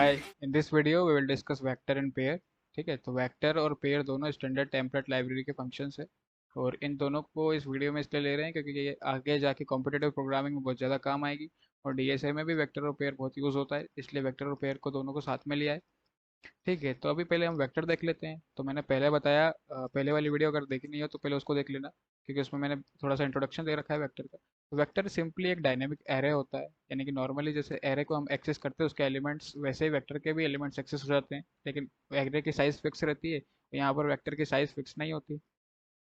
Hi. In this video we will discuss vector and pair. ठीक है, तो vector और पेयर दोनों स्टैंडर्ड टेम्पलेट लाइब्रेरी के फंक्शंस है। और इन दोनों को इस वीडियो में इसलिए ले रहे हैं क्योंकि ये आगे जाके कॉम्पिटेटिव प्रोग्रामिंग में बहुत ज़्यादा काम आएगी। और डीएसए में भी वेक्टर और पेयर बहुत यूज़ होता है, इसलिए वेक्टर और पेयर को दोनों को साथ में लिया है। ठीक है, तो अभी पहले हम वेक्टर देख लेते हैं। तो मैंने पहले बताया, पहले वाली वीडियो अगर देखी नहीं हो तो पहले उसको देख लेना, क्योंकि उसमें मैंने थोड़ा सा इंट्रोडक्शन दे रखा है वेक्टर का। तो वेक्टर सिंपली एक डायनेमिक एरे होता है, यानी कि नॉर्मली जैसे एरे को हम एक्सेस करते हैं उसके एलिमेंट्स, वैसे ही वेक्टर के भी एलिमेंट्स एक्सेस हो जाते हैं, लेकिन एरे की साइज फिक्स रहती है। यहाँ पर वेक्टर की साइज फिक्स नहीं होती।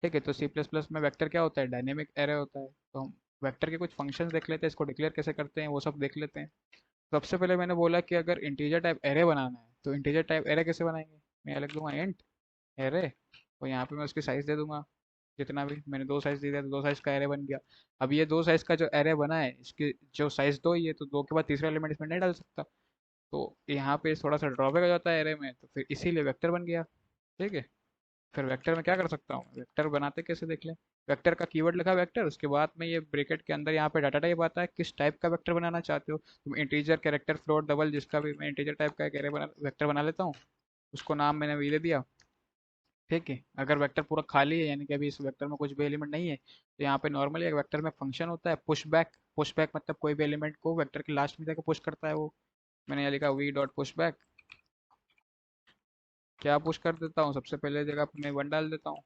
ठीक है, तो सी प्लस प्लस में वेक्टर क्या होता है, डायनेमिक एरे होता है। तो हम वेक्टर के कुछ फंक्शंस देख लेते हैं, इसको डिक्लेयर कैसे करते हैं वो सब देख लेते हैं। सबसे पहले मैंने बोला कि अगर इंटीजर टाइप एरे बनाना है तो इंटीजर टाइप एरे कैसे बनाएंगे। मैं यहाँ लिख दूंगा इंट एरे, और यहाँ पे मैं उसकी साइज दे दूंगा जितना भी मैंने दो साइज दे दिया, तो दो साइज का एरे बन गया। अब ये दो साइज का जो एरे बना है, इसकी जो साइज दो ही है, तो दो के बाद तीसरा एलिमेंट इसमें नहीं डाल सकता। तो यहाँ पे थोड़ा सा ड्रॉबैक हो जाता है एरे में, तो फिर इसीलिए वेक्टर बन गया। ठीक है, फिर वेक्टर में क्या कर सकता हूँ, वेक्टर बनाते कैसे देख लें। वेक्टर का कीवर्ड लिखा वेक्टर, उसके बाद में ये ब्रैकेट के अंदर यहाँ पे डाटा टाइप आता है, किस टाइप का वेक्टर बनाना चाहते हो तुम, इंटीजर, कैरेक्टर, फ्लोट, डबल, जिसका भी। मैं इंटीजर टाइप का एक एरे बना वेक्टर बना लेता हूँ, उसको नाम मैंने वी दे दिया। ठीक है, अगर वेक्टर पूरा खाली है, यानी कि अभी इस वेक्टर में कुछ भी एलिमेंट नहीं है, तो यहाँ पे नॉर्मली एक वेक्टर में फंक्शन होता है पुश बैक। पुश बैक मतलब कोई भी एलिमेंट को वेक्टर के लास्ट में जाकर पुश करता है वो। मैंने यहाँ लिखा वी डॉट पुश बैक। क्या पुश कर देता हूँ, सबसे पहले जगह पे मैं वन डाल देता हूँ,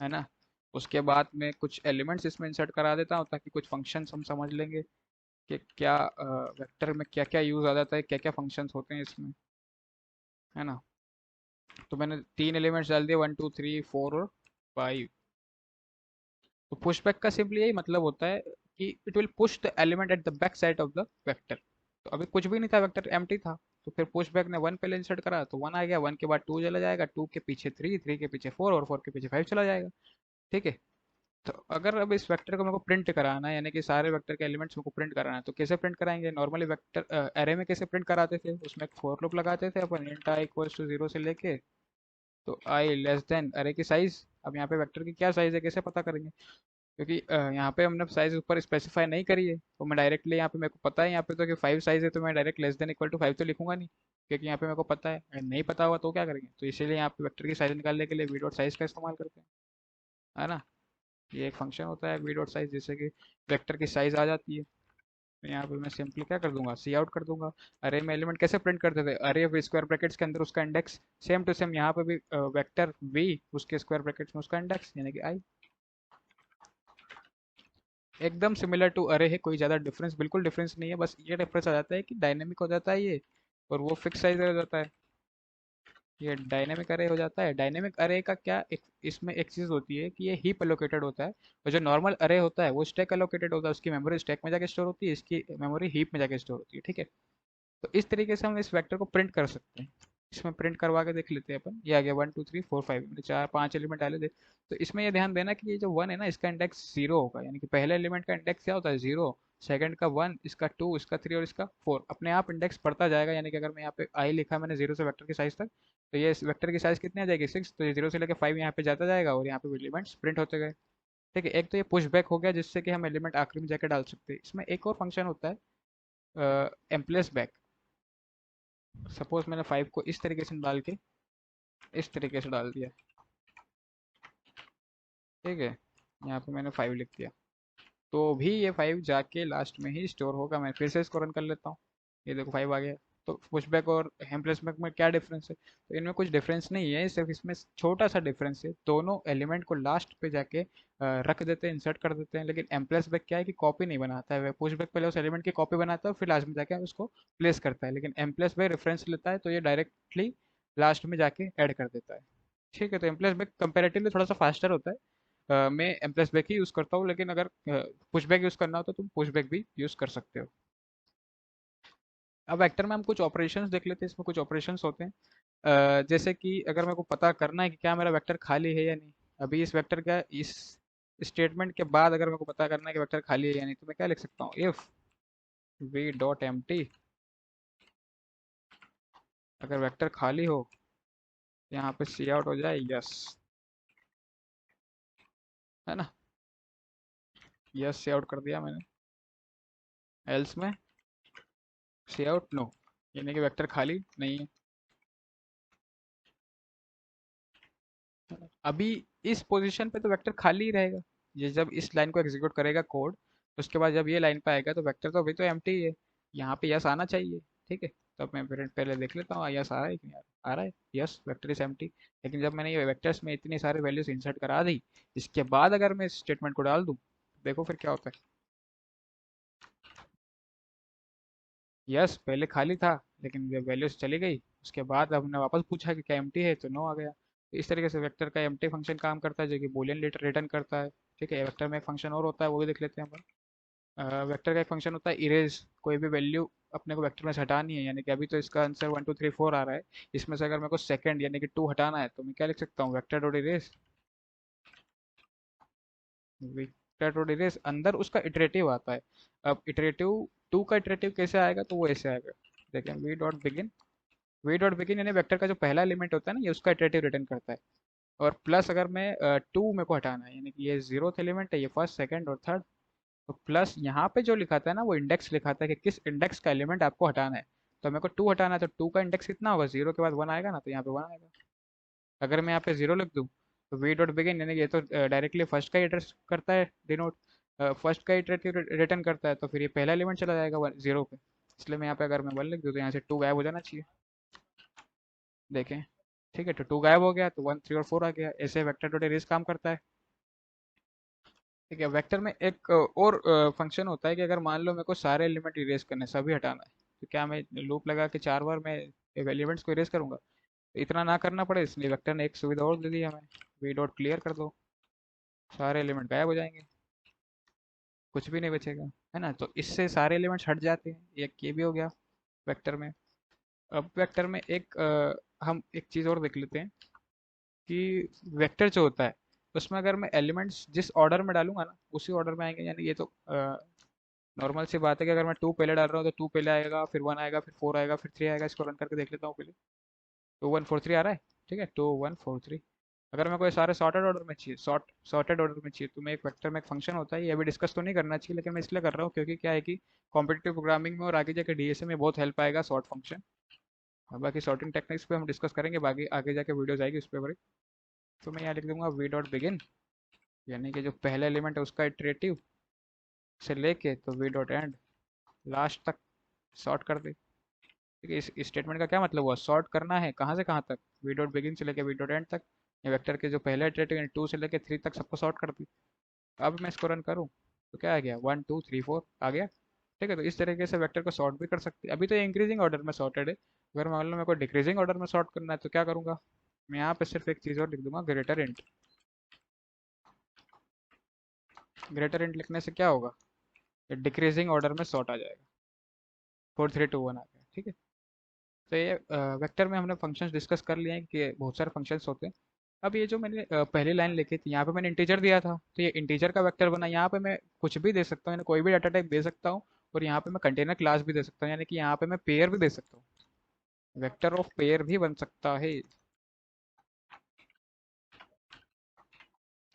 है ना। उसके बाद में कुछ एलिमेंट्स इसमें इंसर्ट करा देता हूँ ताकि कुछ फंक्शंस हम समझ लेंगे कि क्या वेक्टर में क्या क्या यूज़ आ जाता है, क्या क्या फंक्शंस होते हैं इसमें, है ना। तो मैंने तीन एलिमेंट्स डाल दिए, 1 2 3 4 और 5। तो पुश बैक का सिंपली यही मतलब होता है कि it will push the element at the back side of the vector. तो अभी कुछ भी नहीं था, वेक्टर एम्प्टी था, तो फिर पुश बैक ने वन पहले इंसर्ट करा तो वन आ गया, वन के बाद टू चला जाएगा, टू के पीछे थ्री, थ्री के पीछे फोर, और फोर के पीछे फाइव चला जाएगा। ठीक है, तो अगर अब इस वेक्टर को मेरे को प्रिंट कराना है, यानी कि सारे वेक्टर के एलिमेंट्स मेरे को प्रिंट कराना है, तो कैसे प्रिंट कराएंगे। नॉर्मली वेक्टर एरे में कैसे प्रिंट कराते थे, उसमें एक फॉर लूप लगाते थे अपन, इंट आई इक्वल्स टू 0 से लेके तो आई लेस देन अरे की साइज। अब यहाँ पे वेक्टर की क्या साइज है कैसे पता करेंगे, क्योंकि यहाँ पे हमने साइज ऊपर स्पेसिफाई नहीं करी है, तो मैं डायरेक्टली यहाँ पे, मेरे को पता है यहाँ पे तो कि 5 साइज है, तो मैं direct less than equal to 5 तो लिखूंगा नहीं, क्योंकि यहाँ पे मेरे को पता है। अगर नहीं पता होगा तो क्या करेंगे, तो इसीलिए यहाँ पे वेक्टर की साइज निकालने के लिए वी डॉट साइज का इस्तेमाल करते हैं, है ना। ये एक फंक्शन होता है वी डॉट साइज, जिससे कि वेक्टर की साइज आ जाती है। तो यहाँ पे मैं सिंपली क्या कर दूंगा, सी आउट कर दूंगा। अरे में एलिमेंट कैसे प्रिंट करते थे, अरे वी स्क्वायर ब्रैकेट्स के अंदर उसका इंडेक्स, सेम टू सेम यहाँ पे भी वेक्टर वी, उसके स्क्वायर ब्रैकेट्स में उसका इंडेक्स यानी कि आई। एकदम सिमिलर टू अरे है, कोई ज़्यादा डिफरेंस, बिल्कुल डिफरेंस नहीं है, बस ये डिफरेंस आ जाता है कि डायनेमिक हो जाता है ये, और वो फिक्स साइज हो जाता है। ये डायनेमिक अरे हो जाता है। डायनेमिक अरे का क्या इसमें एक चीज़ होती है कि ये हीप एलोकेटेड होता है, और जो नॉर्मल अरे होता है वो स्टैक एलोकेटेड होता है, उसकी मेमोरी स्टैक में जाके स्टोर होती है, इसकी मेमोरी हीप में जाके स्टोर होती है। ठीक है, तो इस तरीके से हम इस वेक्टर को प्रिंट कर सकते हैं। इसमें प्रिंट करवा के देख लेते हैं अपन। ये आ गया 1 2 3 4 5, मैंने चार पांच एलिमेंट डाले थे। तो इसमें ये ध्यान देना कि ये जो वन है ना, इसका इंडेक्स जीरो होगा, यानी कि पहले एलिमेंट का इंडेक्स क्या होता है, जीरो। सेकंड का वन, इसका टू, इसका थ्री, और इसका फोर। अपने आप इंडेक्स बढ़ता जाएगा, यानी कि अगर मैं यहाँ पे आई लिखा मैंने जीरो से वेक्टर की साइज तक, तो ये वेक्टर की साइज कितनी आ जाएगी, सिक्स। तो ये जीरो से लेकर फाइव यहाँ पे जाता जाएगा, और यहाँ पे एलिमेंट्स प्रिंट होते गए। ठीक है, एक तो ये पुश बैक हो गया, जिससे कि हम एलिमेंट आखिरी में जाके डाल सकते हैं। इसमें एक और फंक्शन होता है एम्प्लेस बैक। सपोज मैंने फाइव को इस तरीके से डाल के इस तरीके से डाल दिया। ठीक है, यहाँ पे मैंने फाइव लिख दिया, तो भी ये फाइव जाके लास्ट में ही स्टोर होगा। मैं फिर से इसको रन कर लेता हूँ, ये देखो फाइव आ गया। तो पुशबैक और हेम्पलेसबैक में क्या डिफरेंस है, तो इनमें कुछ डिफरेंस नहीं है, सिर्फ इसमें छोटा सा डिफरेंस है, दोनों एलिमेंट को लास्ट पे जाके रख देते हैं, इंसर्ट कर देते हैं। लेकिन एम्प्लेसबैक क्या है कि कॉपी नहीं बनाता है, पुशबैक पहले उस एलिमेंट की कॉपी बनाता है और फिर लास्ट में जाके उसको प्लेस करता है, लेकिन एम्प्लेसबैक रेफरेंस लेता है, तो ये डायरेक्टली लास्ट में जाके ऐड कर देता है। ठीक है, तो एम्प्लेसबैक कंपेरेटिवली थोड़ा सा फास्टर होता है। मैं एम्प्रेस बैक ही यूज़ करता हूँ, लेकिन अगर पुश बैक यूज़ करना हो तो तुम पुश बैक भी यूज़ कर सकते हो। अब वेक्टर में हम कुछ ऑपरेशंस देख लेते हैं। इसमें कुछ ऑपरेशंस होते हैं, जैसे कि अगर मेरे को पता करना है कि क्या मेरा वेक्टर खाली है या नहीं। अभी इस वेक्टर का इस स्टेटमेंट के बाद अगर मेरे को पता करना है कि वेक्टर खाली है या नहीं, तो मैं क्या लिख सकता हूँ, if v dot empty, अगर वेक्टर खाली हो, यहाँ पे सी आउट हो जाए यस, है ना। यस सी आउट कर दिया मैंने, एल्स में सी आउट नो। यानी कि वेक्टर खाली नहीं है। अभी इस पोजीशन पे तो वेक्टर खाली ही रहेगा। ये जब इस लाइन को एग्जीक्यूट करेगा कोड, उसके बाद जब ये लाइन पे आएगा तो वेक्टर तो अभी तो एम्प्टी है। यहाँ पे यस आना चाहिए। ठीक है, तो अब मैं पहले देख लेता हूँ यस आ रहा है कि नहीं आ रहा है। Yes, vector is empty. लेकिन जब मैंने ये वेक्टर्स में इतनी सारी वैल्यूज इंसर्ट करा दी, इसके बाद अगर मैं इस स्टेटमेंट को डाल दूँ, देखो फिर क्या होता है। यस पहले खाली था, लेकिन जब वैल्यूज चली गई उसके बाद हमने वापस पूछा कि क्या एम्प्टी है, तो नो आ गया। तो इस तरीके से वेक्टर का एम्प्टी फंक्शन काम करता है, जो कि बूलियन रिटर्न करता है। ठीक है, वेक्टर में एक फंक्शन और होता है, वो भी देख लेते हैं अपन। वेक्टर का एक फंक्शन होता है इरेज। कोई भी वैल्यू अपने को वेक्टर में से हटानी है, यानी कि अभी तो इसका आंसर 1 2 3 4 आ रहा है। इसमें से अगर मेरे को सेकंड यानी कि 2 हटाना है, तो मैं क्या लिख सकता हूँ, vector dot erase. Vector dot erase अंदर उसका इटरेटिव आता है। अब इटरेटिव 2 का इटरेटिव कैसे आएगा, तो वो ऐसे आएगा। देखें, वी डॉट बिगिन यानी वेक्टर का जो पहला एलिमेंट होता है ना, ये उसका इटरेटिव रिटर्न करता है। और प्लस अगर मैं 2 मेरे को हटाना है, यानी कि ये 0th एलिमेंट है, ये फर्स्ट सेकंड और थर्ड। तो प्लस यहाँ पे जो लिखा था ना, वो इंडेक्स लिखा था कि किस इंडेक्स का एलिमेंट आपको हटाना है। तो मेरे को 2 हटाना है, तो 2 का इंडेक्स कितना होगा, 0 के बाद 1 आएगा ना, तो यहाँ पे 1 आएगा। अगर मैं यहाँ पे 0 लिख दूँ, तो वी डॉट बिगिन यानी कि ये तो डायरेक्टली फर्स्ट का एड्रेस करता है डिनोट, फर्स्ट का इटरेटिव रिटर्न करता है, तो फिर ये पहला एलिमेंट चला जाएगा 0 पे। इसलिए मैं यहाँ पे अगर मैं 1 लिख दूँ, तो यहाँ से 2 गायब हो जाना चाहिए। देखें, ठीक है, तो 2 गायब हो गया, तो 1 3 और 4 आ गया। ऐसे वेक्टर डॉट अरेज काम करता है। ठीक है, वेक्टर में एक और फंक्शन होता है कि अगर मान लो मेरे को सारे एलिमेंट इरेज करने, सभी हटाना है, तो क्या मैं लूप लगा के 4 बार मैं एलिमेंट्स को इरेज करूंगा? तो इतना ना करना पड़े, इसलिए वेक्टर ने एक सुविधा और दे दी हमें। वी डॉट क्लियर कर दो, सारे एलिमेंट गायब हो जाएंगे, कुछ भी नहीं बचेगा। है ना, तो इससे सारे एलिमेंट्स हट जाते हैं। एक ये भी हो गया वेक्टर में। अब वेक्टर में एक हम एक चीज़ और देख लेते हैं कि वेक्टर जो होता है, उसमें अगर मैं एलिमेंट्स जिस ऑर्डर में डालूंगा ना, उसी ऑर्डर में आएंगे। यानी ये तो नॉर्मल सी बात है कि अगर मैं 2 पहले डाल रहा हूँ, तो 2 पहले आएगा, फिर 1 आएगा, फिर 4 आएगा, फिर 3 आएगा। इसको रन करके देख लेता हूँ पहले। 2 1 4 3 आ रहा है। ठीक है, 2 1 4 3। अगर मेरे को ये सारे सॉर्टेड ऑर्डर में चाहिए, सॉर्टेड ऑर्डर में चाहिए, तो मैं एक वेक्टर में एक फंक्शन होता है, ये अभी डिस्कस तो नहीं करना चाहिए, लेकिन मैं इसलिए कर रहा हूँ क्योंकि क्या है कि कॉम्पिटिटिव प्रोग्रामिंग में और आगे जाके डीएसए में बहुत हेल्प आएगा सॉर्ट फंक्शन। बाकी सॉर्टिंग टेक्निक्स पे हम डिस्कस करेंगे, बाकी आगे जाके वीडियोज आएगी उस पर। तो मैं यहाँ लिख दूंगा वी डॉट बिगिन, यानी कि जो पहला एलिमेंट है उसका इटरेटिव से लेके तो वी डॉट एंड, लास्ट तक सॉर्ट कर दे। ठीक है, इस स्टेटमेंट का क्या मतलब हुआ, सॉर्ट करना है कहाँ से कहाँ तक, वी डॉट बिगिन से लेके वी डॉट एंड तक। ये वेक्टर के जो पहले इटरेटिव यानी 2 से लेके 3 तक सबको सॉर्ट कर दी। अब मैं इसको रन करूँ, तो क्या आ गया, 1 2 3 4 आ गया। ठीक है, तो इस तरीके से वेक्टर को सॉर्ट भी कर सकते हैं। अभी तो ये इंक्रीजिंग ऑर्डर में सॉर्टेड है। अगर मान लो मेरे को डिक्रीजिंग ऑर्डर में सॉर्ट करना है, तो क्या करूँगा, मैं यहाँ पे सिर्फ एक चीज़ और लिख दूंगा, ग्रेटर इंट। ग्रेटर इंट लिखने से क्या होगा, ये डिक्रीजिंग ऑर्डर में सॉर्ट आ जाएगा। 4 3 2 1 आ गया। ठीक है, तो ये वेक्टर में हमने फंक्शंस डिस्कस कर लिए हैं कि बहुत सारे फंक्शंस होते हैं। अब ये जो मैंने पहली लाइन लिखी थी, यहाँ पे मैंने इंटीजर दिया था, तो ये इंटीजर का वेक्टर बना। यहाँ पे मैं कुछ भी दे सकता हूँ, यानी कोई भी डाटा टाइप दे सकता हूँ। और यहाँ पे मैं कंटेनर क्लास भी दे सकता हूँ, यानी कि यहाँ पे मैं पेयर भी दे सकता हूँ। वेक्टर ऑफ पेयर भी बन सकता है।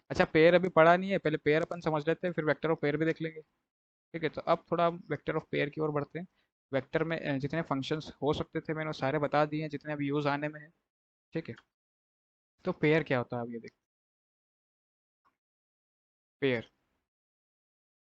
अच्छा, पेयर अभी पढ़ा नहीं है, पहले पेयर अपन समझ लेते हैं, फिर वेक्टर ऑफ पेयर भी देख लेंगे। ठीक है, तो अब थोड़ा हम वेक्टर ऑफ पेयर की ओर बढ़ते हैं। वेक्टर में जितने फंक्शंस हो सकते थे मैंने वो सारे बता दिए हैं, जितने अभी यूज़ आने में है। ठीक है, तो पेयर क्या होता है, अब ये देखो। पेयर,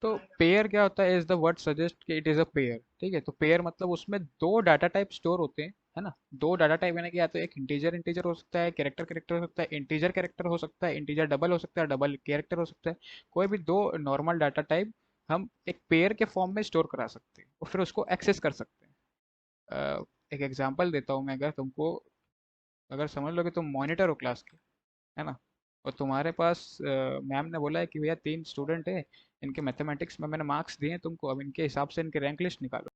तो पेयर क्या होता है, इज द वर्ड सजेस्ट कि इट इज अ पेयर। ठीक है, तो पेयर मतलब उसमें दो डाटा टाइप स्टोर होते हैं। है ना, दो डाटा टाइप यानी कि या तो एक इंटीजर इंटीजर हो सकता है, कैरेक्टर कैरेक्टर हो सकता है, इंटीजर कैरेक्टर हो सकता है, इंटीजर डबल हो सकता है, डबल कैरेक्टर हो सकता है। कोई भी दो नॉर्मल डाटा टाइप हम एक पेयर के फॉर्म में स्टोर करा सकते हैं और फिर उसको एक्सेस कर सकते हैं। एक एग्जांपल देता हूँ मैं, अगर तुमको, अगर समझ लो कि तुम मॉनिटर हो क्लास के, है ना, और तुम्हारे पास मैम ने बोला है कि भैया 3 स्टूडेंट है, इनके मैथमेटिक्स में मैंने मार्क्स दिए हैं तुमको, अब इनके हिसाब से इनके रैंक लिस्ट निकालो।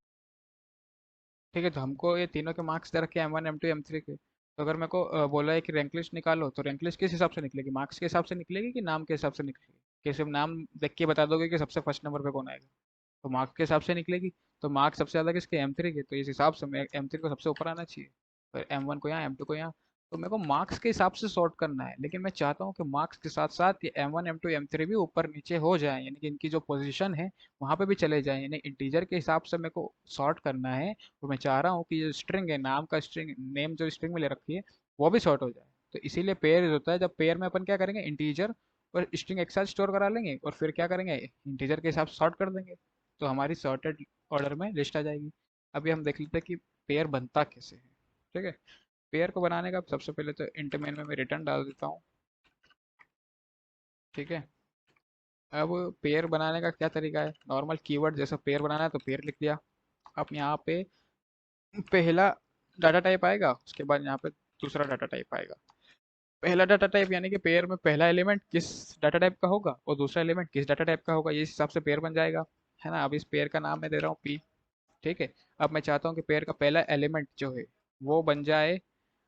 ठीक है, तो हमको ये तीनों के मार्क्स दे रखे हैं, M1 M2 M3 के। तो अगर मेरे को बोला है कि रैंक लिस्ट निकालो, तो रैंक लिस्ट किस हिसाब से निकलेगी, मार्क्स के हिसाब से निकलेगी कि नाम के हिसाब से निकलेगी? कि सिर्फ नाम देख के बता दोगे कि सबसे फर्स्ट नंबर पे कौन आएगा? तो मार्क्स के हिसाब से निकलेगी। तो मार्क्स सबसे ज़्यादा किसके, M3 के, तो इस हिसाब से मैं M3 को सबसे ऊपर आना चाहिए, और M1 को यहाँ, M2 को यहाँ। तो मेरे को मार्क्स के हिसाब से सॉर्ट करना है, लेकिन मैं चाहता हूँ कि मार्क्स के साथ साथ ये M1 M2 M3 भी ऊपर नीचे हो जाए, यानी कि इनकी जो पोजीशन है वहाँ पे भी चले जाएं, यानी इंटीजर के हिसाब से मेरे को सॉर्ट करना है। और मैं चाह रहा हूँ कि जो स्ट्रिंग है, नाम का स्ट्रिंग, नेम जो स्ट्रिंग में ले रखी है वो भी सॉर्ट हो जाए। तो इसीलिए पेयर होता है, जब पेयर में अपन क्या करेंगे, इंटीजर और स्ट्रिंग एक साथ स्टोर करा लेंगे और फिर क्या करेंगे, इंटीजर के हिसाब से सॉर्ट कर देंगे, तो हमारी सॉर्टेड ऑर्डर में लिस्ट आ जाएगी। अभी हम देख लेते हैं कि पेयर बनता कैसे है। ठीक है, पेयर को बनाने का सबसे पहले तो इंट मेन में मैं रिटर्न डाल देता हूँ। ठीक है, अब पेयर बनाने का क्या तरीका है, नॉर्मल कीवर्ड जैसा पेयर बनाना है तो पेयर लिख दिया। अब यहाँ पे पहला डाटा टाइप आएगा, उसके बाद यहाँ पे दूसरा डाटा टाइप आएगा। पहला डाटा टाइप यानी कि पेयर में पहला एलिमेंट किस डाटा टाइप का होगा और दूसरा एलिमेंट किस डाटा टाइप का होगा, ये इस हिसाब से पेयर बन जाएगा, है ना। अब इस पेयर का नाम मैं दे रहा हूँ पी। ठीक है, अब मैं चाहता हूँ कि पेयर का पहला एलिमेंट जो है वो बन जाए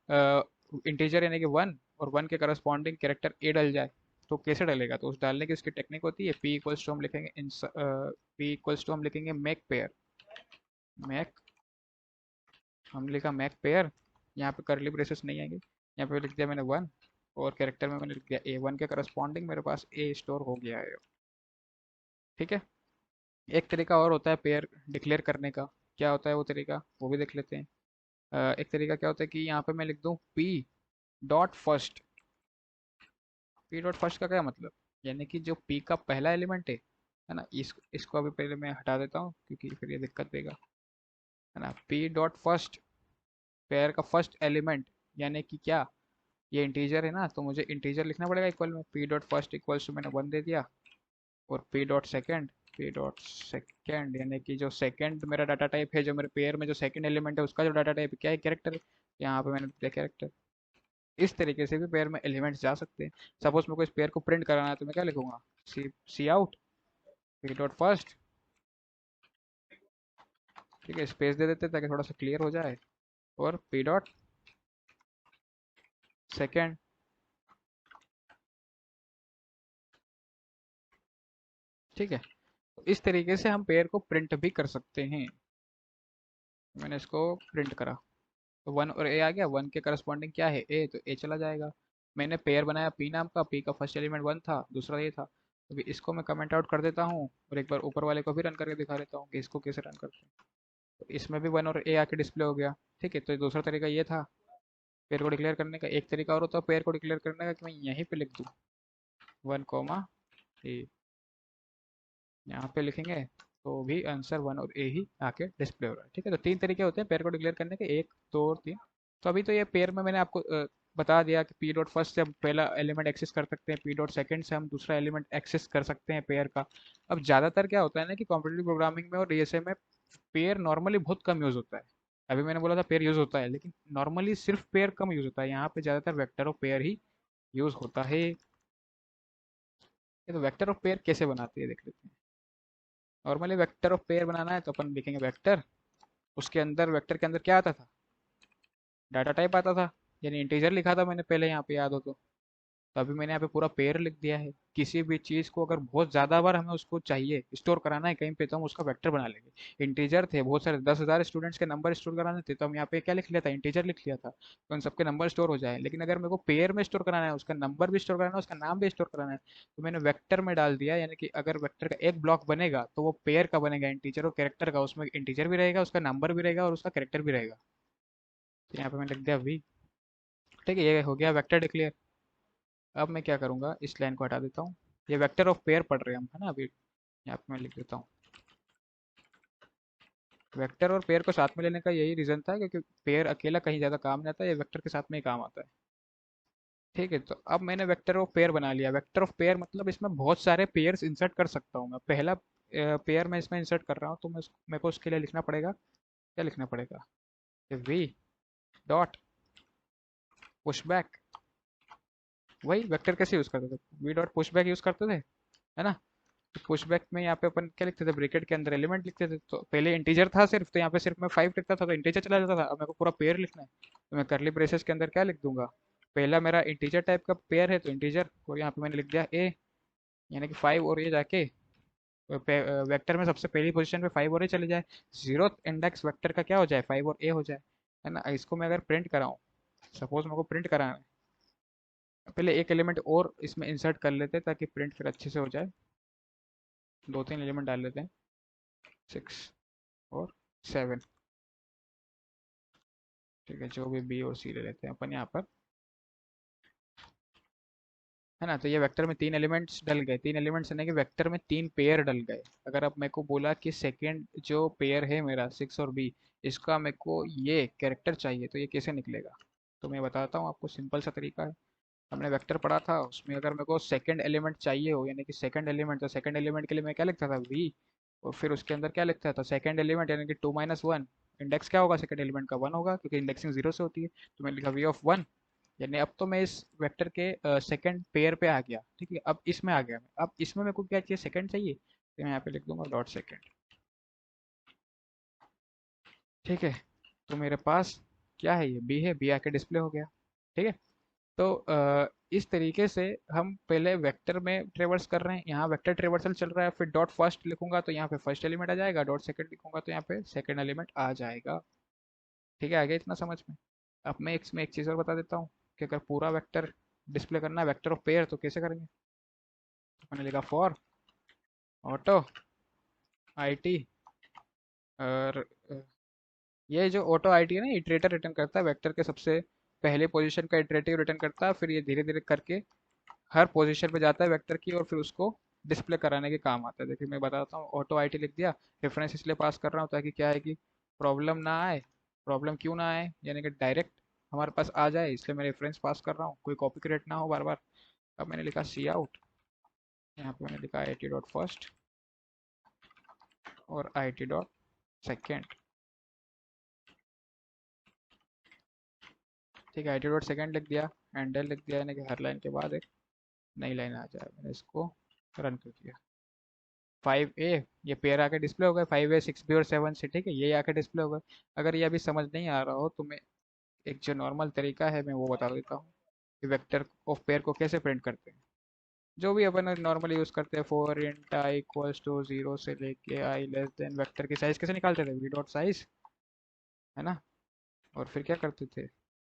इंटीजर यानी कि वन, और वन के करस्पॉन्डिंग कैरेक्टर ए डल जाए। तो कैसे डलेगा, तो उस डालने की उसकी टेक्निक होती है, पी इक्वल्स टू हम लिखेंगे पी इक्वल्स टू हम लिखेंगे मेक पेयर। मैक, हम लिखा मैक पेयर, यहाँ पे करली ब्रेसेस नहीं आएंगे, यहाँ पे लिख दिया मैंने वन, और कैरेक्टर में मैंने लिख दिया ए, वन के करस्पॉन्डिंग मेरे पास ए स्टोर हो गया है। ठीक है, एक तरीका और होता है पेयर डिक्लेयर करने का। क्या होता है वो तरीका, वो भी देख लेते हैं। एक तरीका क्या होता है कि यहाँ पे मैं लिख दूँ P dot first. P dot first का क्या मतलब, यानी कि जो पी का पहला एलिमेंट है ना, इसको अभी पहले मैं हटा देता हूँ क्योंकि फिर ये दिक्कत देगा, है ना। पी डॉट फर्स्ट, पेयर का फर्स्ट एलिमेंट, यानी कि क्या, ये इंटीजर है ना, तो मुझे इंटीजर लिखना पड़ेगा इक्वल में, p dot first equals to मैंने वन दे दिया, और पी डॉट सेकेंड यानी कि जो सेकेंड मेरा डाटा टाइप है, जो मेरे पेयर में जो सेकेंड एलिमेंट है उसका जो डाटा टाइप क्या है, कैरेक्टर। यहाँ पे मैंने दिया कैरेक्टर। इस तरीके से भी पेयर में एलिमेंट्स जा सकते हैं। सपोज मेरे को इस पेयर को प्रिंट कराना है तो मैं क्या लिखूंगा, सी आउट पी डॉट फर्स्ट। ठीक है, स्पेस दे देते हैं ताकि थोड़ा सा क्लियर हो जाए, और पी डॉट सेकेंड। ठीक है, तो इस तरीके से हम पेयर को प्रिंट भी कर सकते हैं। मैंने इसको प्रिंट करा, तो वन और ए आ गया, वन के करस्पॉन्डिंग क्या है ए, तो ए चला जाएगा। मैंने पेयर बनाया पी नाम का, पी का फर्स्ट एलिमेंट वन था, दूसरा ए था। अभी इसको मैं कमेंट आउट कर देता हूँ और एक बार ऊपर वाले को भी रन करके दिखा देता हूँ कि इसको कैसे रन करते हैं। तो इसमें भी वन और ए आके डिस्प्ले हो गया। ठीक है, तो दूसरा तरीका ये था पेयर को डिक्लेयर करने का। एक तरीका और होता है पेयर को डिक्लेयर करने का कि मैं यहीं पे लिख दूँ वन कोमा ए, यहाँ पे लिखेंगे तो भी आंसर वन और ए ही आके डिस्प्ले हो रहा है। ठीक है, तो तीन तरीके होते हैं पेयर को डिक्लेयर करने के, एक दो और तीन। तो अभी तो ये पेयर में मैंने आपको बता दिया कि पी डॉट फर्स्ट से हम पहला एलिमेंट एक्सेस कर सकते हैं, पी डॉट सेकेंड से हम दूसरा एलिमेंट एक्सेस कर सकते हैं पेयर का। अब ज़्यादातर क्या होता है ना कि कॉम्पिटेटिव प्रोग्रामिंग में और डीएसए में पेयर नॉर्मली बहुत कम यूज़ होता है। अभी मैंने बोला था पेयर यूज़ होता है, लेकिन नॉर्मली सिर्फ पेयर कम यूज़ होता है, यहाँ पे ज़्यादातर vector of pair he use होता है। ये तो वेक्टर ऑफ पेयर कैसे बनाते हैं देख लेते हैं। नॉर्मली वेक्टर ऑफ पेयर बनाना है तो अपन लिखेंगे वेक्टर, उसके अंदर वेक्टर के अंदर क्या आता था, डाटा टाइप आता था, यानी इंटीजर लिखा था मैंने पहले यहाँ पे, याद हो तो अभी मैंने यहाँ पे पूरा पेयर लिख दिया है। किसी भी चीज़ को अगर बहुत ज़्यादा बार हमें उसको चाहिए स्टोर कराना है कहीं पे, तो हम उसका वेक्टर बना लेंगे। इंटीजर थे बहुत सारे, 10,000 स्टूडेंट्स के नंबर स्टोर कराने थे, तो हम यहाँ पे क्या लिख लिया था, इंटीजर लिख लिया था, तो उन सबके नंबर स्टोर हो जाए। लेकिन अगर मेरे को पेयर में स्टोर कराना है, उसका नंबर भी स्टोर कराना है, उसका नाम भी स्टोर कराना है, तो मैंने वेक्टर में डाल दिया, यानी कि अगर वेक्टर का एक ब्लॉक बनेगा तो वो पेयर का बनेगा, इंटीजर और कैरेक्टर का। उसमें इंटीजर भी रहेगा, उसका नंबर भी रहेगा और उसका कैरेक्टर भी रहेगा। तो यहाँ पे मैंने लिख दिया वी। ठीक है, ये हो गया वेक्टर डिक्लेयर। अब मैं क्या करूँगा, इस लाइन को हटा देता हूँ। ये वेक्टर ऑफ पेयर पढ़ रहे हैं हम, है ना। अभी यहाँ पे मैं लिख देता हूँ, वेक्टर और पेयर को साथ में लेने का यही रीज़न था क्योंकि पेयर अकेला कहीं ज़्यादा काम नहीं आता, ये वेक्टर के साथ में ही काम आता है। ठीक है, तो अब मैंने वेक्टर ऑफ पेयर बना लिया। वेक्टर ऑफ पेयर मतलब इसमें बहुत सारे पेयर्स इंसर्ट कर सकता हूँ मैं। पहला पेयर मैं इसमें इंसर्ट कर रहा हूँ, तो मेरे को उसके लिए लिखना पड़ेगा, क्या लिखना पड़ेगा, वी डॉट पुश बैक। वही वेक्टर कैसे यूज़ करते थे, V dot push back use करते थे, है ना। तो पुशबैक में यहाँ पे अपन क्या लिखते थे, ब्रैकेट के अंदर एलिमेंट लिखते थे। तो पहले इंटीजर था सिर्फ, तो यहाँ पे सिर्फ मैं 5 लिखता था तो इंटीजर चला जाता था। अब मेरे को पूरा पेयर लिखना है, तो मैं करली ब्रेसेस के अंदर क्या लिख दूंगा, पहला मेरा इंटीजर टाइप का पेयर है तो इंटीजर, और यहाँ पे मैंने लिख दिया ए, यानी कि 5, और ये जाके वेक्टर में सबसे पहली पोजीशन पे 5 और ए चले जाए, जीरो इंडेक्स वेक्टर का क्या हो जाए, 5 और ए हो जाए, है ना। इसको मैं अगर प्रिंट कराऊँ सपोज मेरे को प्रिंट कराना है, पहले एक एलिमेंट और इसमें इंसर्ट कर लेते हैं ताकि प्रिंट फिर अच्छे से हो जाए। दो तीन एलिमेंट डाल लेते हैं, 6 और 7। ठीक है, जो भी बी और सी ले लेते हैं अपन यहाँ पर, है ना। तो ये वेक्टर में तीन एलिमेंट्स डल गए, तीन एलिमेंट्स यानी कि वेक्टर में तीन पेयर डल गए। अगर अब मेरे को बोला कि सेकंड जो पेयर है मेरा 6 और बी, इसका मेरे को ये कैरेक्टर चाहिए, तो ये कैसे निकलेगा? तो मैं बताता हूँ आपको, सिंपल सा तरीका है। हमने वेक्टर पढ़ा था, उसमें अगर मेरे को सेकंड एलिमेंट चाहिए हो, यानी कि सेकंड एलिमेंट, तो सेकंड एलिमेंट के लिए मैं क्या लिखता था, वी, और फिर उसके अंदर क्या लिखता था, सेकंड एलिमेंट यानी कि 2 - 1। इंडेक्स क्या होगा सेकंड एलिमेंट का, 1 होगा, क्योंकि इंडेक्सिंग 0 से होती है। तो मैंने लिखा v(1), यानी अब तो मैं इस वेक्टर के सेकंड पेयर पे आ गया। ठीक है, अब इसमें आ गया मैं, अब इसमें मेरे को क्या चाहिए, सेकंड चाहिए, तो मैं यहाँ पे लिख दूंगा डॉट सेकंड। ठीक है, तो मेरे पास क्या है, ये बी है, बी आके डिस्प्ले हो गया। ठीक है, तो इस तरीके से हम पहले वेक्टर में ट्रेवर्स कर रहे हैं, यहाँ वेक्टर ट्रेवर्सल चल रहा है, फिर डॉट फर्स्ट लिखूंगा तो यहाँ पे फर्स्ट एलिमेंट आ जाएगा, डॉट सेकंड लिखूंगा तो यहाँ पे सेकंड एलिमेंट आ जाएगा। ठीक है, आ गया इतना समझ में? अब मैं इसमें एक चीज़ और बता देता हूँ कि अगर पूरा वेक्टर डिस्प्ले करना है, वेक्टर ऑफ पेयर, तो कैसे करेंगे। तो मैंने लिखा फॉर ऑटो आईटी, और ये जो ऑटो आईटी है ना, इटरेटर रिटर्न करता है वेक्टर के सबसे पहले पोजीशन का, इटरेटिव रिटर्न करता है, फिर ये धीरे धीरे करके हर पोजीशन पे जाता है वेक्टर की, और फिर उसको डिस्प्ले कराने के काम आता है। देखिए मैं बताता हूँ, ऑटो आईटी लिख दिया, रेफरेंस इसलिए पास कर रहा हूँ ताकि क्या है कि प्रॉब्लम ना आए। प्रॉब्लम क्यों ना आए, यानी कि डायरेक्ट हमारे पास आ जाए, इसलिए मैं रेफरेंस पास कर रहा हूँ, कोई कॉपी क्रिएट ना हो बार बार। अब मैंने लिखा सी आउट, यहाँ पे मैंने लिखा आई टी डॉट फर्स्ट और आई टी डॉट सेकेंड। ठीक है, आई टी डॉट सेकेंड लिख दिया, एंडल लिख दिया, यानी कि हर लाइन के बाद एक नई लाइन आ जाए। मैंने इसको रन कर दिया। 5A, ये पेयर आके डिस्प्ले हो गए, 5A 6B और 7C। ठीक है, ये आके डिस्प्ले हो गए। अगर ये अभी समझ नहीं आ रहा हो तो मैं एक जो नॉर्मल तरीका है मैं वो बता देता हूँ कि वेक्टर ऑफ पेयर को कैसे प्रिंट करते हैं। जो भी अपन नॉर्मली यूज़ करते हैं, for int i equals to 0 से लेके आई लेस देन, वेक्टर की साइज कैसे निकालते थे, वी डॉट साइज, है ना। और फिर क्या करते थे,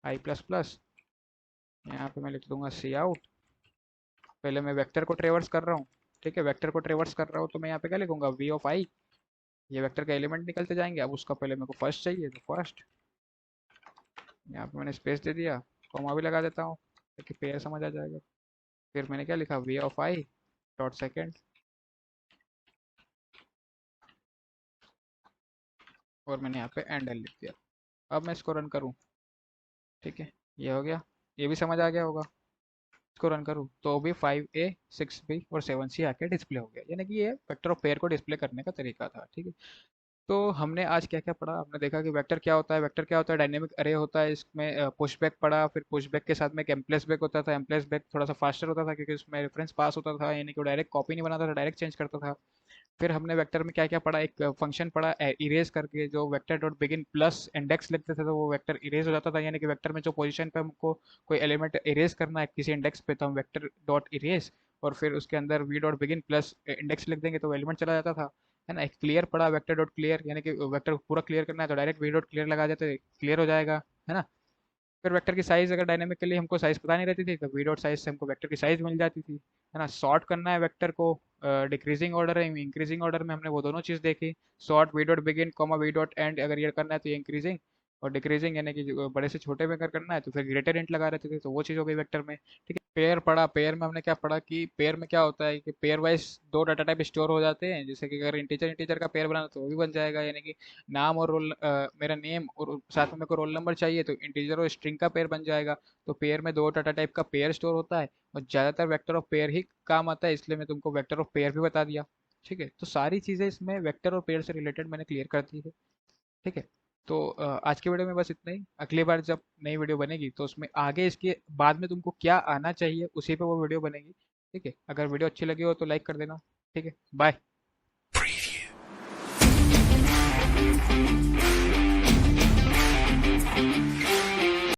आई प्लस प्लस, यहाँ पे मैं लिख दूंगा सी आउट। पहले मैं वेक्टर को ट्रेवर्स कर रहा हूँ। ठीक है, वेक्टर को ट्रेवर्स कर रहा हूँ तो मैं यहाँ पे क्या लिखूंगा, वी ऑफ आई, ये वेक्टर का एलिमेंट निकलते जाएंगे। अब उसका पहले मेरे को फर्स्ट चाहिए तो फर्स्ट, यहाँ पे मैंने स्पेस दे दिया, कॉमा भी लगा देता हूँ ताकि पेयर समझ आ जाएगा। फिर मैंने क्या लिखा, v of i dot second, और मैंने यहाँ पे एंड एल लिख दिया। अब मैं इसको रन करूँ, ठीक है, ये हो गया, ये भी समझ आ गया होगा। इसको रन करूँ तो भी 5A 6B और 7C आके डिस्प्ले हो गया, यानी कि ये वेक्टर ऑफ पेयर को डिस्प्ले करने का तरीका था। ठीक है, तो हमने आज क्या क्या पढ़ा, हमने देखा कि वेक्टर क्या होता है, वेक्टर क्या होता है, डायनेमिक अरे होता है, इसमें पुशबैक पढ़ा, फिर पुशबैक के साथ में एक एम्प्लेस बैक होता था। एम्प्लेस बैक थोड़ा सा फास्टर होता था क्योंकि उसमें रेफरेंस पास होता था, यानी कि डायरेक्ट कॉपी नहीं बनाता था, डायरेक्ट चेंज करता था। फिर हमने वेक्टर में क्या क्या पढ़ा, एक फंक्शन पढ़ा इरेज करके, जो vector dot begin plus index लिखते थे तो वो वेक्टर इरेज हो जाता था, यानी कि वेक्टर में जो पोजीशन पे हमको कोई एलिमेंट इरेज करना है किसी इंडेक्स पे, तो हम वेक्टर डॉट इरेज और फिर उसके अंदर V dot begin plus index लिख देंगे तो एलिमेंट चला जाता था, है ना। एक क्लियर पढ़ा, वेक्टर डॉट क्लियर, यानी कि वेक्टर पूरा क्लियर करना है तो डायरेक्ट वी डॉट क्लियर लगा देते, क्लियर हो जाएगा, है ना। फिर वेक्टर की साइज, अगर डायनेमिकली हमको साइज पता नहीं रहती थी तो वी डॉट साइज से हमको वेक्टर की साइज मिल जाती थी, है ना। सॉर्ट करना है वेक्टर को, डिक्रीजिंग ऑर्डर है इंक्रीजिंग ऑर्डर में, हमने वो दोनों चीज़ देखी। Sort V dot begin comma V dot and, अगर ये करना है तो ये इंक्रीजिंग, और डिक्रीजिंग यानी कि बड़े से छोटे में अगर करना है तो फिर ग्रेटर इंट लगा रहते थे, तो वो चीज़ हो गई वेक्टर में। ठीक है, पेयर पढ़ा, पेयर में हमने क्या पढ़ा कि पेयर में क्या होता है कि पेयर वाइज दो डाटा टाइप स्टोर हो जाते हैं, जैसे कि अगर इंटीजर इंटीजर का पेयर बनाना तो वो भी बन जाएगा, यानी कि नाम और रोल, मेरा नेम और साथ में मेरे को रोल नंबर चाहिए तो इंटीजर और स्ट्रिंग का पेयर बन जाएगा। तो पेयर में दो डाटा टाइप का पेयर स्टोर होता है, और ज़्यादातर वेक्टर ऑफ पेयर ही काम आता है, इसलिए मैं तुमको वेक्टर ऑफ पेयर भी बता दिया। ठीक है, तो सारी चीज़ें इसमें वेक्टर और पेयर से रिलेटेड मैंने क्लियर कर दी है। ठीक है, तो आज की वीडियो में बस इतना ही। अगली बार जब नई वीडियो बनेगी तो उसमें आगे इसके बाद में तुमको क्या आना चाहिए उसी पे वो वीडियो बनेगी। ठीक है, अगर वीडियो अच्छी लगी हो तो लाइक कर देना। ठीक है, बाय।